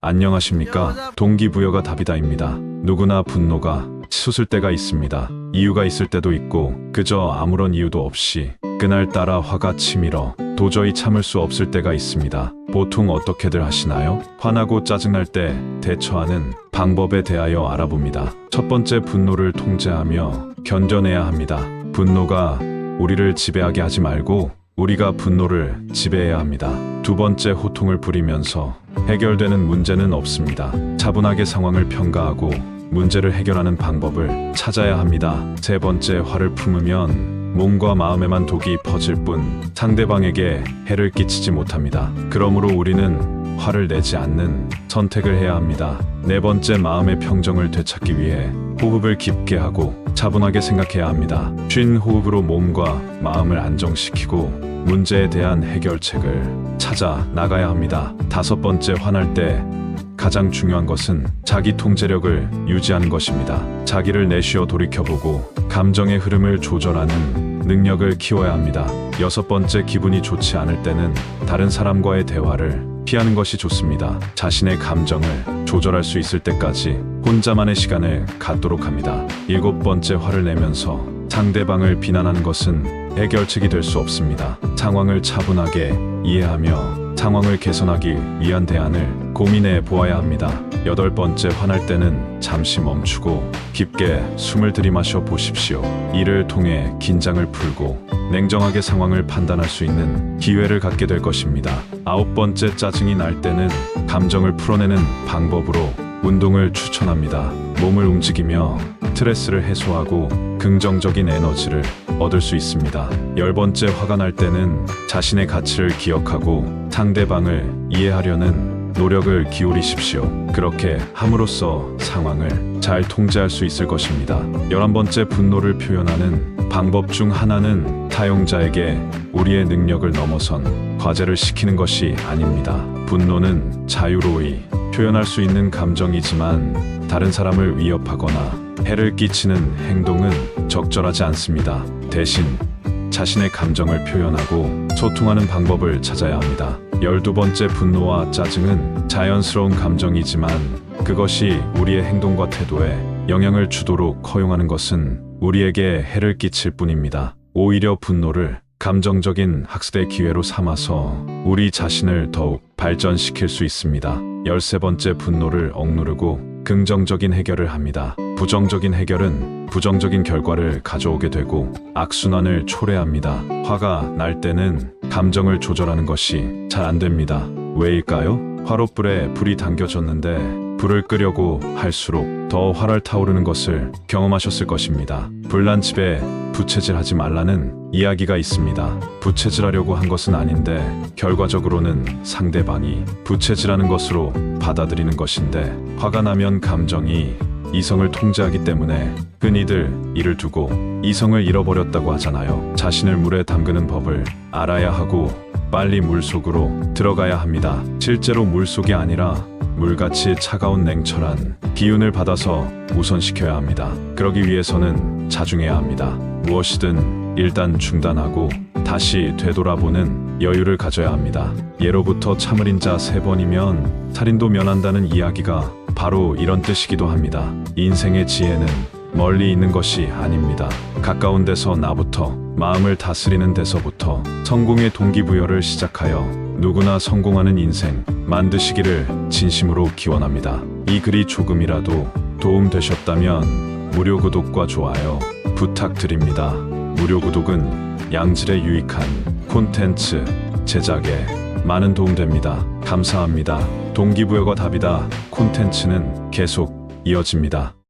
안녕하십니까. 동기부여가 답이다입니다. 누구나 분노가 치솟을 때가 있습니다. 이유가 있을 때도 있고 그저 아무런 이유도 없이 그날따라 화가 치밀어 도저히 참을 수 없을 때가 있습니다. 보통 어떻게들 하시나요? 화나고 짜증날 때 대처하는 방법에 대하여 알아봅니다. 첫 번째, 분노를 통제하며 견뎌내야 합니다. 분노가 우리를 지배하게 하지 말고 우리가 분노를 지배해야 합니다. 두 번째, 호통을 부리면서 해결되는 문제는 없습니다. 차분하게 상황을 평가하고 문제를 해결하는 방법을 찾아야 합니다. 세 번째, 화를 품으면 몸과 마음에만 독이 퍼질 뿐 상대방에게 해를 끼치지 못합니다. 그러므로 우리는 화를 내지 않는 선택을 해야 합니다. 네 번째, 마음의 평정을 되찾기 위해 호흡을 깊게 하고 차분하게 생각해야 합니다. 쉰 호흡으로 몸과 마음을 안정시키고 문제에 대한 해결책을 찾아 나가야 합니다. 다섯 번째, 화날 때 가장 중요한 것은 자기 통제력을 유지하는 것입니다. 자기를 내쉬어 돌이켜보고 감정의 흐름을 조절하는 능력을 키워야 합니다. 여섯 번째, 기분이 좋지 않을 때는 다른 사람과의 대화를 피하는 것이 좋습니다. 자신의 감정을 조절할 수 있을 때까지 혼자만의 시간을 갖도록 합니다. 일곱 번째, 화를 내면서 상대방을 비난하는 것은 해결책이 될 수 없습니다. 상황을 차분하게 이해하며 상황을 개선하기 위한 대안을 고민해 보아야 합니다. 여덟 번째, 화날 때는 잠시 멈추고 깊게 숨을 들이마셔 보십시오. 이를 통해 긴장을 풀고 냉정하게 상황을 판단할 수 있는 기회를 갖게 될 것입니다. 아홉 번째, 짜증이 날 때는 감정을 풀어내는 방법으로 운동을 추천합니다. 몸을 움직이며 스트레스를 해소하고 긍정적인 에너지를 얻을 수 있습니다. 열 번째, 화가 날 때는 자신의 가치를 기억하고 상대방을 이해하려는 노력을 기울이십시오. 그렇게 함으로써 상황을 잘 통제할 수 있을 것입니다. 11번째, 분노를 표현하는 방법 중 하나는 타용자에게 우리의 능력을 넘어선 과제를 시키는 것이 아닙니다. 분노는 자유로이 표현할 수 있는 감정이지만 다른 사람을 위협하거나 해를 끼치는 행동은 적절하지 않습니다. 대신 자신의 감정을 표현하고 소통하는 방법을 찾아야 합니다. 12번째, 분노와 짜증은 자연스러운 감정이지만 그것이 우리의 행동과 태도에 영향을 주도록 허용하는 것은 우리에게 해를 끼칠 뿐입니다. 오히려 분노를 감정적인 학습의 기회로 삼아서 우리 자신을 더욱 발전시킬 수 있습니다. 13번째, 분노를 억누르고 긍정적인 해결을 합니다. 부정적인 해결은 부정적인 결과를 가져오게 되고 악순환을 초래합니다. 화가 날 때는 감정을 조절하는 것이 잘 안 됩니다. 왜일까요? 화롯불에 불이 당겨졌는데 불을 끄려고 할수록 더 활활 타오르는 것을 경험하셨을 것입니다. 불난 집에 부채질하지 말라는 이야기가 있습니다. 부채질하려고 한 것은 아닌데 결과적으로는 상대방이 부채질하는 것으로 받아들이는 것인데, 화가 나면 감정이 이성을 통제하기 때문에 흔히들 이를 두고 이성을 잃어버렸다고 하잖아요. 자신을 물에 담그는 법을 알아야 하고 빨리 물속으로 들어가야 합니다. 실제로 물속이 아니라 물같이 차가운 냉철한 기운을 받아서 우선시켜야 합니다. 그러기 위해서는 자중해야 합니다. 무엇이든 일단 중단하고 다시 되돌아보는 여유를 가져야 합니다. 예로부터 참을인 자 3번이면 살인도 면한다는 이야기가 바로 이런 뜻이기도 합니다. 인생의 지혜는 멀리 있는 것이 아닙니다. 가까운 데서 나부터, 마음을 다스리는 데서부터 성공의 동기부여를 시작하여 누구나 성공하는 인생 만드시기를 진심으로 기원합니다. 이 글이 조금이라도 도움되셨다면 무료 구독과 좋아요 부탁드립니다. 무료 구독은 양질의 유익한 콘텐츠 제작에 많은 도움됩니다. 감사합니다. 동기부여가 답이다 콘텐츠는 계속 이어집니다.